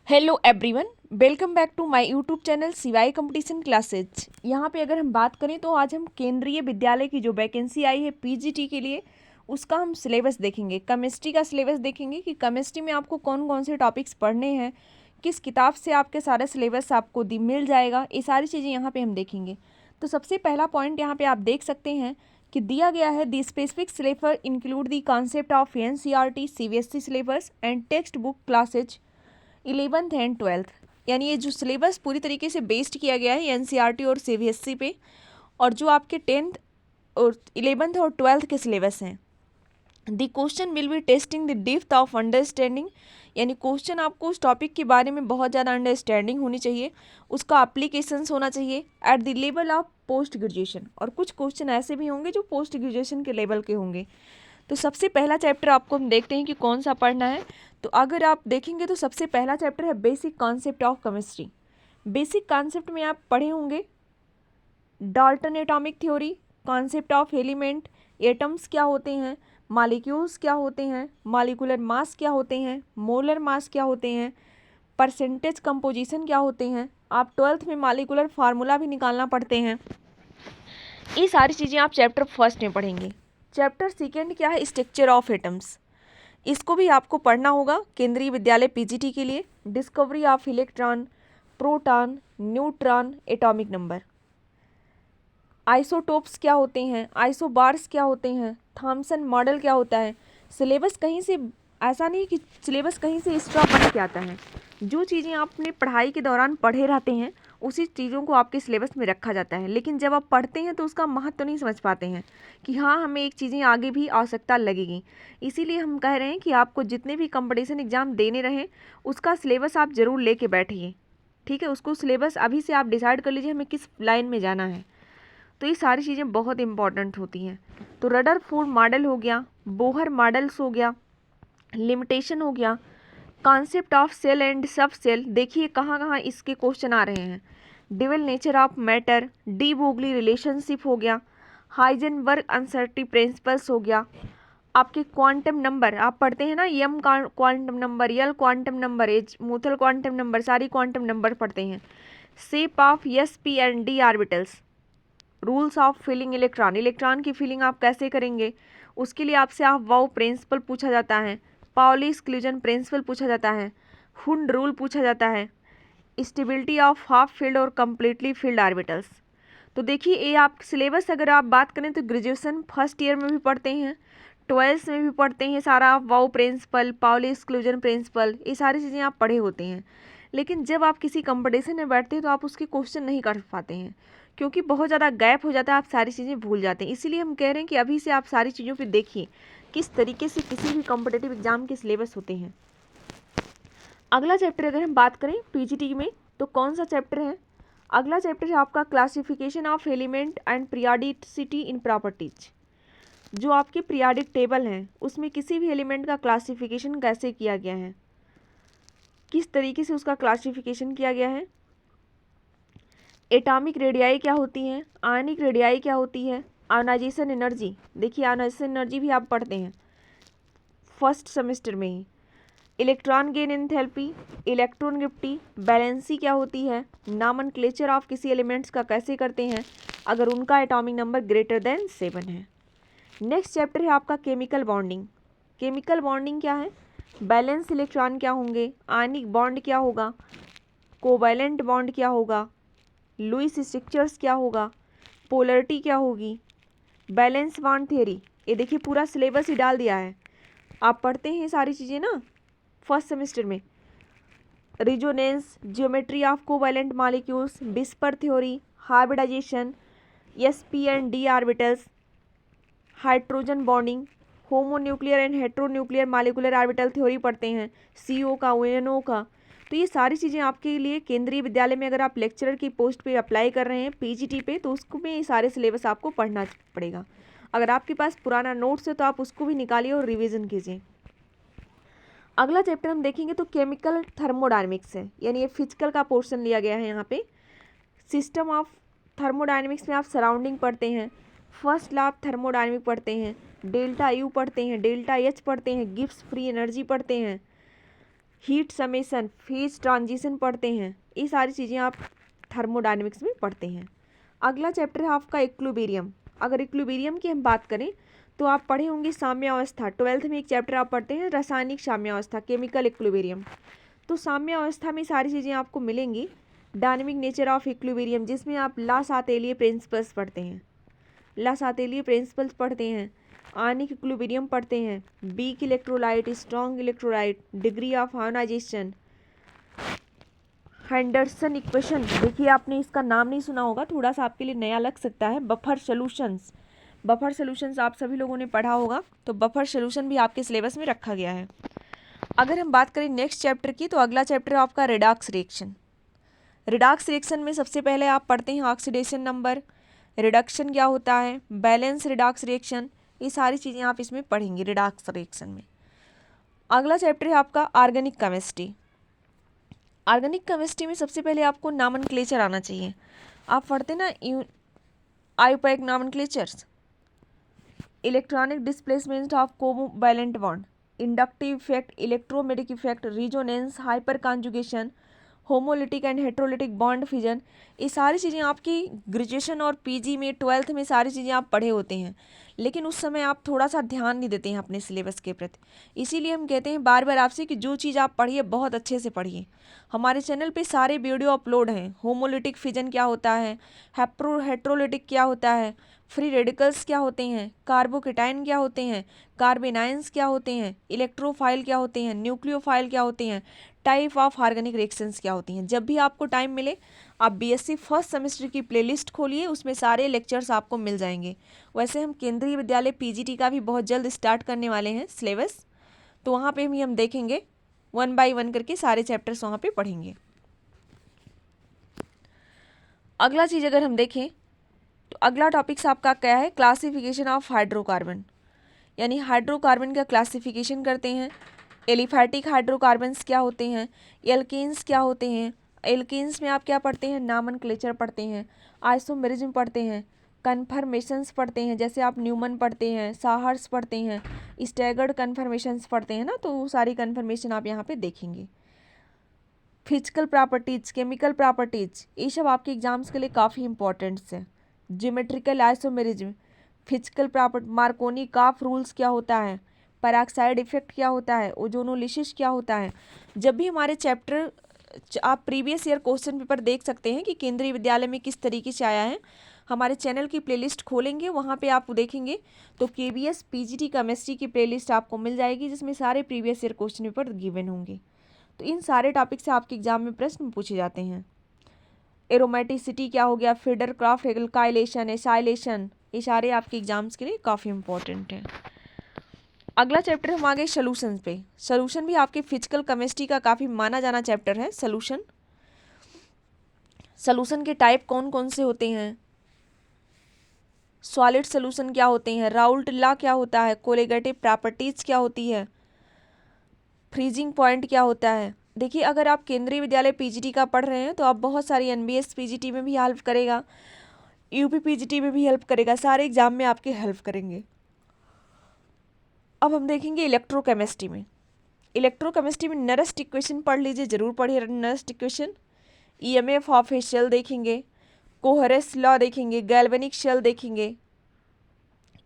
Hello everyone, welcome back to my YouTube channel सिवाई competition classes. यहाँ पे अगर हम बात करें तो आज हम केंद्रीय विद्यालय की जो वैकेंसी आई है पीजीटी के लिए उसका हम सिलेबस देखेंगे। केमिस्ट्री का सिलेबस देखेंगे कि केमिस्ट्री में आपको कौन कौन से टॉपिक्स पढ़ने हैं, किस किताब से आपके सारा सिलेबस आपको मिल जाएगा, ये सारी चीज़ें यहाँ पर हम देखेंगे। तो सबसे पहला पॉइंट यहाँ पर आप देख सकते हैं कि दिया गया है the specific syllabus include the concept of NCERT CBSE syllabus and text book classes 11th and 12th। यानी ये जो सिलेबस पूरी तरीके से बेस्ड किया गया है एनसीईआरटी और सीबीएसई पे, और जो आपके 10th और 11th और 12th के सिलेबस हैं। The question will be testing the depth of understanding, यानी क्वेश्चन आपको उस टॉपिक के बारे में बहुत ज़्यादा अंडरस्टैंडिंग होनी चाहिए, उसका अप्लीकेशंस होना चाहिए at the level of post graduation. और कुछ क्वेश्चन ऐसे भी होंगे जो पोस्ट ग्रेजुएशन के लेवल के होंगे। तो सबसे पहला चैप्टर आपको हम देखते हैं कि कौन सा पढ़ना है। तो अगर आप देखेंगे तो सबसे पहला चैप्टर है basic concept of chemistry. Basic concept में आप पढ़े होंगे Dalton atomic theory, concept of element, atoms क्या होते हैं, मॉलिक्यूल्स क्या होते हैं, मॉलिक्यूलर मास क्या होते हैं, मोलर मास क्या होते हैं, परसेंटेज कंपोजिशन क्या होते हैं। आप 12th में मॉलिक्यूलर फार्मूला भी निकालना पढ़ते हैं। ये सारी चीज़ें आप चैप्टर फर्स्ट में पढ़ेंगे। चैप्टर सेकेंड क्या है, स्ट्रक्चर ऑफ एटम्स। इसको भी आपको पढ़ना होगा केंद्रीय विद्यालय पीजीटी के लिए। Discovery of electron, proton, neutron, atomic number, isotopes क्या होते हैं, आइसोबार्स क्या होते हैं, थॉमसन मॉडल क्या होता है। सिलेबस कहीं से ऐसा नहीं कि सिलेबस कहीं से एक्स्ट्रा बन के आता है। जो चीज़ें आपने पढ़ाई के दौरान पढ़े रहते हैं उसी चीज़ों को आपके सिलेबस में रखा जाता है, लेकिन जब आप पढ़ते हैं तो उसका महत्व नहीं समझ पाते हैं कि हाँ हमें एक चीज़ें आगे भी आवश्यकता लगेगी। इसीलिए हम कह रहे हैं कि आपको जितने भी कंपटीशन एग्ज़ाम देने रहें उसका सिलेबस आप ज़रूर लेके बैठिए, ठीक है। उसको सिलेबस अभी से आप डिसाइड कर लीजिए हमें किस लाइन में जाना है। तो ये सारी चीज़ें बहुत इंपॉर्टेंट होती हैं। तो रदरफोर्ड मॉडल हो गया, बोहर मॉडल्स हो गया, लिमिटेशन हो गया, concept of cell and sub cell. देखिए कहाँ कहाँ इसके क्वेश्चन आ रहे हैं। Dual nature of matter, de Broglie relationship हो गया, हाइजेनबर्ग अनसर्टी प्रिंसिपल्स हो गया। आपके क्वांटम नंबर आप पढ़ते हैं ना, m quantum number, l quantum number, एच मूथल क्वांटम नंबर, सारी क्वांटम नंबर पढ़ते हैं। Shape of s p and d orbitals, rules of filling electron, electron की फिलिंग आप कैसे करेंगे उसके लिए आपसे आप वाउ प्रिंसिपल पूछा जाता है, पाउली एक्सक्लूजन प्रिंसिपल पूछा जाता है, हुंड रूल पूछा जाता है, स्टेबिलिटी ऑफ हाफ फील्ड और कंप्लीटली फील्ड ऑर्बिटल्स। तो देखिए ये आप सिलेबस अगर आप बात करें तो ग्रेजुएशन फर्स्ट ईयर में भी पढ़ते हैं, 12th में भी पढ़ते हैं, सारा वाउ प्रिंसिपल, पाउली एक्सक्लूजन प्रिंसिपल, ये सारी चीज़ें आप पढ़े होते हैं। लेकिन जब आप किसी कंपटीशन में बैठते हैं तो आप उसके क्वेश्चन नहीं कर पाते हैं क्योंकि बहुत ज़्यादा गैप हो जाता है, आप सारी चीज़ें भूल जाते हैं। इसीलिए हम कह रहे हैं कि अभी से आप सारी चीज़ों पे देखिए किस तरीके से किसी भी कॉम्पिटिटिव एग्जाम के सिलेबस होते हैं। अगला चैप्टर अगर हम बात करें पीजीटी में तो कौन सा चैप्टर है, अगला चैप्टर है आपका classification of element and periodicity in properties. जो आपके पीरियोडिक टेबल हैं उसमें किसी भी एलिमेंट का क्लासिफिकेशन कैसे किया गया है, किस तरीके से उसका क्लासिफिकेशन किया गया है। एटॉमिक रेडियाई क्या होती हैं, आयनिक रेडियाई क्या होती है, आयोनाइजेशन एनर्जी। देखिए आयोनाइजेशन एनर्जी भी आप पढ़ते हैं फर्स्ट सेमेस्टर में ही। इलेक्ट्रॉन गेन एंथैल्पी, इलेक्ट्रॉन गिफ्टी, बैलेंसी क्या होती है, नॉमेनक्लेचर ऑफ किसी एलिमेंट्स का कैसे करते हैं अगर उनका एटॉमिक नंबर ग्रेटर देन 7 है। नेक्स्ट चैप्टर है आपका केमिकल बॉन्डिंग। केमिकल बॉन्डिंग क्या है, बैलेंस इलेक्ट्रॉन क्या होंगे, आयनिक बॉन्ड क्या होगा, कोवैलेंट बॉन्ड क्या होगा, लुईस स्ट्रक्चर्स क्या होगा, पोलरिटी क्या होगी, बैलेंस बॉन्ड थ्योरी। ये देखिए पूरा सिलेबस ही डाल दिया है, आप पढ़ते हैं सारी चीज़ें ना फर्स्ट सेमेस्टर में। Resonance, geometry of covalent molecules, VSEPR theory, hybridisation, sp and d orbitals, hydrogen bonding, homonuclear and heteronuclear molecular orbital theory पढ़ते हैं, सीओ का, ओएनओ का। तो ये सारी चीज़ें आपके लिए केंद्रीय विद्यालय में अगर आप लेक्चरर की पोस्ट पे अप्लाई कर रहे हैं पीजीटी पे तो उसको में ये सारे सिलेबस आपको पढ़ना पड़ेगा। अगर आपके पास पुराना नोट्स है तो आप उसको भी निकालिए और रिवीजन कीजिए। अगला चैप्टर हम देखेंगे तो केमिकल थर्मोडायनेमिक्स है, यानी ये फिजिकल का पोर्शन लिया गया है यहाँ पे। सिस्टम ऑफ थर्मोडायनेमिक्स में आप सराउंडिंग पढ़ते हैं, फर्स्ट लॉ ऑफ थर्मोडायनेमिक पढ़ते हैं, डेल्टा यू पढ़ते हैं, डेल्टा एच पढ़ते हैं, गिब्स फ्री एनर्जी पढ़ते हैं, हीट समेशन, फेज ट्रांजिशन पढ़ते हैं। ये सारी चीज़ें आप थर्मोडायनेमिक्स में पढ़ते हैं। अगला चैप्टर है आपका इक्विलिब्रियम। अगर इक्विलिब्रियम की हम बात करें तो आप पढ़े होंगे साम्यावस्था। 12th में एक चैप्टर आप पढ़ते हैं रासायनिक साम्यावस्था, केमिकल इक्विलिब्रियम। तो साम्यावस्था में सारी चीज़ें आपको मिलेंगी। डायनेमिक नेचर ऑफ इक्विलिब्रियम, जिसमें आप लासातेलिए प्रिंसिपल्स पढ़ते हैं, लासातेलिए प्रिंसिपल्स पढ़ते हैं, आयनिक इक्विलिब्रियम पढ़ते हैं, weak electrolyte, strong electrolyte, degree of ionisation, Henderson equation. देखिए आपने इसका नाम नहीं सुना होगा, थोड़ा सा आपके लिए नया लग सकता है। बफर सोल्यूशंस, बफर सोल्यूशंस आप सभी लोगों ने पढ़ा होगा, तो बफर सोल्यूशन भी आपके सिलेबस में रखा गया है। अगर हम बात करें नेक्स्ट चैप्टर की, तो अगला चैप्टर है आपका रिडॉक्स रिएक्शन। रिडॉक्स रिएक्शन में सबसे पहले आप पढ़ते हैं ऑक्सीडेशन नंबर, रिडक्शन क्या होता है, बैलेंस रिडॉक्स रिएक्शन, ये सारी चीज़ें आप इसमें पढ़ेंगे रिडॉक्स रिएक्शन में। अगला चैप्टर है आपका ऑर्गेनिक केमिस्ट्री। ऑर्गेनिक केमिस्ट्री में सबसे पहले आपको नॉमेनक्लेचर आना चाहिए। आप पढ़ते ना IUPAC nomenclatures, electronic displacement of covalent bond, inductive effect, electromagnetic effect, resonance, hyperconjugation, homolytic and heterolytic bond fission, ये सारी चीज़ें आपकी ग्रेजुएशन और पीजी में 12th में सारी चीज़ें आप पढ़े होते हैं, लेकिन उस समय आप थोड़ा सा ध्यान नहीं देते हैं अपने सिलेबस के प्रति। इसीलिए हम कहते हैं बार बार आपसे कि जो चीज़ आप पढ़िए बहुत अच्छे से पढ़िए। हमारे चैनल पे सारे वीडियो अपलोड हैं। होमोलिटिक फिजन क्या होता है, हेट्रोलिटिक क्या होता है, फ्री रेडिकल्स क्या होते हैं, कार्बोकेटाइन क्या होते हैं, कार्बेनाइंस क्या होते हैं, इलेक्ट्रोफाइल क्या होते हैं, न्यूक्लियोफाइल क्या होते हैं, टाइप ऑफ ऑर्गेनिक रिएक्शंस क्या होती हैं। जब भी आपको टाइम मिले आप बीएससी फर्स्ट सेमेस्टर की प्लेलिस्ट खोलिए, उसमें सारे लेक्चर्स आपको मिल जाएंगे। वैसे हम केंद्रीय विद्यालय पीजीटी का भी बहुत जल्द स्टार्ट करने वाले हैं सिलेबस, तो वहाँ पे भी हम देखेंगे 1 by 1 करके सारे चैप्टर्स वहाँ पे पढ़ेंगे। अगला चीज़ अगर हम देखें तो अगला टॉपिक्स आपका क्या है, क्लासिफिकेशन ऑफ हाइड्रोकार्बन, यानी हाइड्रोकार्बन का क्लासिफिकेशन करते हैं। एलिफैटिक हाइड्रोकार्बन्स क्या होते हैं, एल्कीन्स क्या होते हैं, एल्कीन्स में आप क्या पढ़ते हैं, नॉमेनक्लेचर पढ़ते हैं, आइसोमेरिज्म पढ़ते हैं, कन्फर्मेशंस पढ़ते हैं, जैसे आप न्यूमन पढ़ते हैं, साहर्स पढ़ते हैं, स्टैगर्ड कन्फर्मेशंस पढ़ते हैं ना, तो वो सारी कन्फर्मेशन आप यहाँ पे देखेंगे। फिजिकल प्रॉपर्टीज, केमिकल प्रॉपर्टीज, ये सब आपके एग्जाम्स के लिए काफ़ी इंपॉर्टेंट्स है। Geometrical isomerism, physical property, Markovnikov rules क्या होता है, पेरोक्साइड इफेक्ट क्या होता है, ओजोनोलिसिस क्या होता है। जब भी हमारे चैप्टर आप प्रीवियस ईयर क्वेश्चन पेपर देख सकते हैं कि केंद्रीय विद्यालय में किस तरीके से आया है, हमारे चैनल की प्लेलिस्ट खोलेंगे, वहाँ पे आप देखेंगे तो केबीएस पीजीटी केमिस्ट्री की प्लेलिस्ट आपको मिल जाएगी, जिसमें सारे previous year question paper given होंगे। तो इन सारे टॉपिक से आपके एग्जाम में प्रश्न पूछे जाते हैं। एरोमेटिसिटी क्या हो गया, फीडर क्राफ्ट एल्काइलेशन, एसाइलेशन, ये सारे आपके एग्जाम्स के लिए काफ़ी इंपॉर्टेंट हैं। अगला चैप्टर हम आ गए सोल्यूशन पे। सोल्यूशन भी आपके फिजिकल केमिस्ट्री का काफ़ी माना जाना चैप्टर है। सोल्यूशन, सोल्यूशन के टाइप कौन कौन से होते हैं, सॉलिड सोल्यूशन क्या होते हैं, राउल्ट लॉ क्या होता है, कोलिगेटिव प्रॉपर्टीज क्या होती है, फ्रीजिंग पॉइंट क्या होता है। देखिए अगर आप केंद्रीय विद्यालय पीजीटी का पढ़ रहे हैं तो आप बहुत सारी एनबीएस पीजीटी में भी हेल्प करेगा, यूपी पीजीटी में भी हेल्प करेगा, सारे एग्जाम में आपके हेल्प करेंगे। अब हम देखेंगे इलेक्ट्रोकेमिस्ट्री में। इलेक्ट्रोकेमिस्ट्री में नरस्ट इक्वेशन पढ़ लीजिए, जरूर पढ़िए Nernst equation. EMF of a cell देखेंगे, कोहेरेंस लॉ देखेंगे, गैल्वेनिक शेल देखेंगे,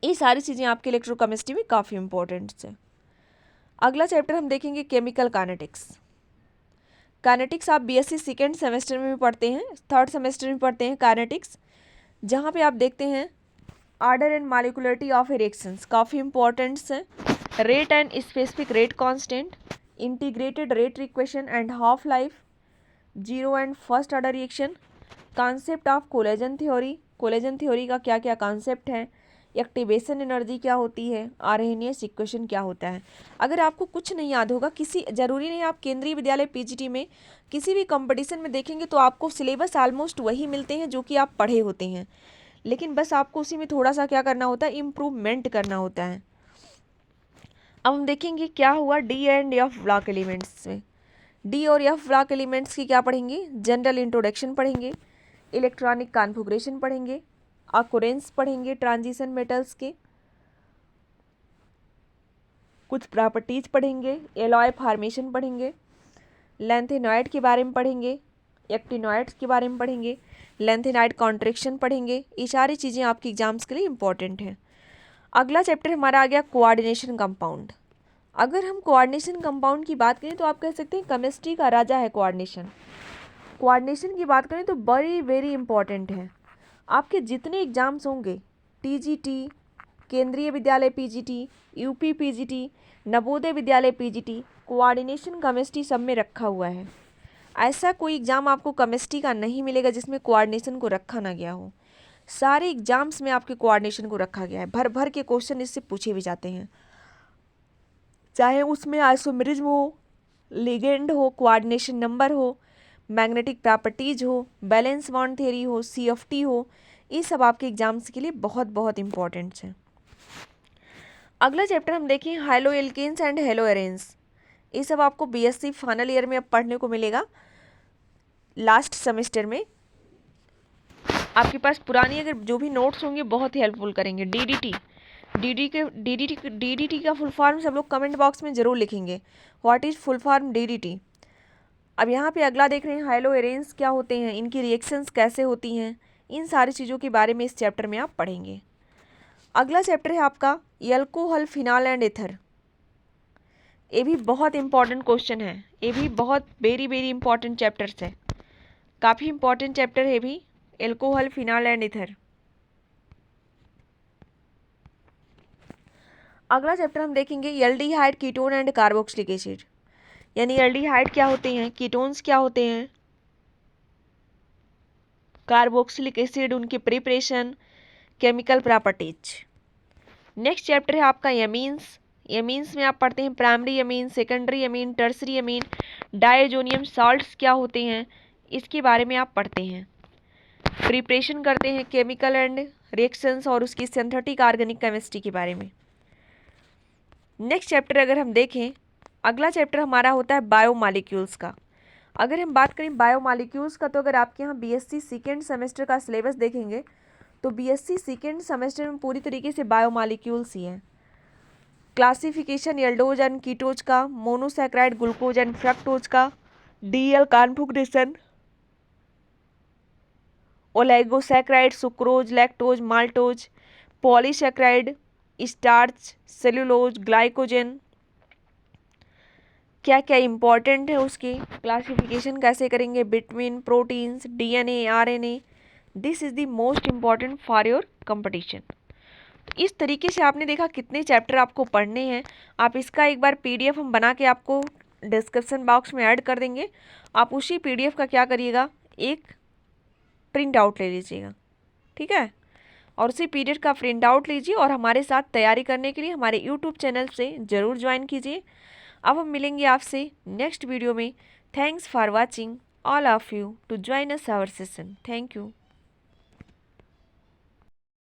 ये सारी चीज़ें आपके इलेक्ट्रोकेमिस्ट्री में काफ़ी इंपॉर्टेंट है। अगला चैप्टर हम देखेंगे केमिकल काइनेटिक्स। काइनेटिक्स आप बीएससी सेकेंड सेमेस्टर में भी पढ़ते हैं, थर्ड सेमेस्टर में पढ़ते हैं काइनेटिक्स, जहाँ पे आप देखते हैं order and molecularity of reactions, काफ़ी इंपॉर्टेंट्स हैं। Rate and specific rate constant, integrated rate equation and half life, zero and first order reaction, concept of collagen theory, collagen theory का क्या क्या कॉन्सेप्ट है, एक्टिवेशन एनर्जी क्या होती है, Arrhenius equation क्या होता है। अगर आपको कुछ नहीं याद होगा, किसी ज़रूरी नहीं आप केंद्रीय विद्यालय पीजीटी में किसी भी कंपटीशन में देखेंगे तो आपको सिलेबस ऑलमोस्ट वही मिलते हैं जो कि आप पढ़े होते हैं, लेकिन बस आपको उसी में थोड़ा सा क्या करना होता है, इम्प्रूवमेंट करना होता है। अब हम देखेंगे क्या हुआ D and F block elements में। डी और एफ ब्लॉक एलिमेंट्स की क्या पढ़ेंगे, जनरल इंट्रोडक्शन पढ़ेंगे, इलेक्ट्रॉनिक कॉन्फ़िगरेशन पढ़ेंगे, ऑकरेंस पढ़ेंगे ट्रांजिशन मेटल्स के, कुछ प्रॉपर्टीज पढ़ेंगे, एलॉय फॉर्मेशन पढ़ेंगे, लेंथेनॉइड के बारे में पढ़ेंगे, एक्टिनॉइड्स के बारे में पढ़ेंगे, लेंथेनॉइड कॉन्ट्रैक्शन पढ़ेंगे। ये सारी चीज़ें आपके एग्जाम्स के लिए इंपॉर्टेंट हैं। अगला चैप्टर हमारा आ गया कोऑर्डिनेशन कंपाउंड। अगर हम कोऑर्डिनेशन कंपाउंड की बात करें तो आप कह सकते हैं केमिस्ट्री का राजा है कोऑर्डिनेशन। कोऑर्डिनेशन की बात करें तो बड़ी वेरी इंपॉर्टेंट है। आपके जितने एग्ज़ाम्स होंगे, टीजीटी, केंद्रीय विद्यालय PGT, UP PGT, Navodaya Vidyalaya PGT, coordination chemistry सब में रखा हुआ है। ऐसा कोई एग्ज़ाम आपको केमिस्ट्री का नहीं मिलेगा जिसमें कोऑर्डिनेशन को रखा ना गया हो। सारे एग्जाम्स में आपके कोऑर्डिनेशन को रखा गया है। भर भर के क्वेश्चन इससे पूछे भी जाते हैं, चाहे उसमें आइसोमेरिज्म हो, लिगेंड हो, कोऑर्डिनेशन नंबर हो, मैग्नेटिक प्रॉपर्टीज हो, बैलेंस बॉन्ड थ्योरी हो, CFT हो। ये सब आपके एग्जाम्स के लिए बहुत बहुत इंपॉर्टेंट है। अगला चैप्टर हम देखें haloalkanes and haloarenes. ये सब आपको BSc फाइनल ईयर में अब पढ़ने को मिलेगा। लास्ट सेमेस्टर में आपके पास पुरानी अगर जो भी नोट्स होंगे बहुत ही हेल्पफुल करेंगे। DDT का फुल फॉर्म सब लोग कमेंट बॉक्स में ज़रूर लिखेंगे। What is full form DDT। अब यहाँ पे अगला देख रहे हैं हाइलो एरेन्स क्या होते हैं, इनकी रिएक्शंस कैसे होती हैं, इन सारी चीज़ों के बारे में इस चैप्टर में आप पढ़ेंगे। अगला चैप्टर है आपका एल्कोहल, फिनाल एंड ईथर। ये भी बहुत इंपॉर्टेंट क्वेश्चन है, ये भी बहुत वेरी वेरी इंपॉर्टेंट चैप्टर्स है, काफ़ी इंपॉर्टेंट चैप्टर है भी, एल्कोहल, फिनाल एंड ईथर। अगला चैप्टर हम देखेंगे aldehyde, ketone and carboxylic acid. यानी एल्डिहाइड क्या होते हैं, कीटोन्स क्या होते हैं, कार्बोक्सिलिक एसिड, उनके preparation, chemical properties. Next chapter है आपका एमीन्स। एमीन्स में आप पढ़ते हैं primary amine, secondary amine, tertiary amine, diazonium salts क्या होते हैं, इसके बारे में आप पढ़ते हैं। प्रिपरेशन करते हैं केमिकल एंड रिएक्शंस और उसकी सिंथेटिक ऑर्गेनिक केमिस्ट्री के बारे में। नेक्स्ट चैप्टर अगर हम देखें, अगला चैप्टर हमारा होता है बायोमॉलिक्यूल्स का। अगर हम बात करें बायोमॉलिक्यूल्स का तो अगर आपके यहाँ BSc सेकेंड सेमेस्टर का सिलेबस देखेंगे तो BSc सेकेंड सेमेस्टर में पूरी तरीके से बायोमॉलिक्यूल्स ही हैं। क्लासिफिकेशन एल्डोज एंड कीटोज का, मोनोसैकेराइड, ग्लूकोज एंड फ्रक्टोज का, DL configuration, oligosaccharide, sucrose, lactose, maltose, polysaccharide, starch, cellulose, glycogen, क्या क्या इंपॉर्टेंट है, उसकी क्लासिफिकेशन कैसे करेंगे between proteins, DNA, RNA। This is the most important for your competition. तो इस तरीके से आपने देखा कितने चैप्टर आपको पढ़ने हैं। आप इसका एक बार PDF हम बना के आपको डिस्क्रिप्शन बॉक्स में ऐड कर देंगे। आप उसी PDF का क्या करिएगा, एक प्रिंट आउट ले लीजिएगा, ठीक है, और उसी PDF का प्रिंट आउट लीजिए और हमारे साथ तैयारी करने के लिए हमारे YouTube चैनल से ज़रूर ज्वाइन कीजिए। अब हम मिलेंगे आपसे नेक्स्ट वीडियो में। Thanks for watching all of you to join us our session. Thank you.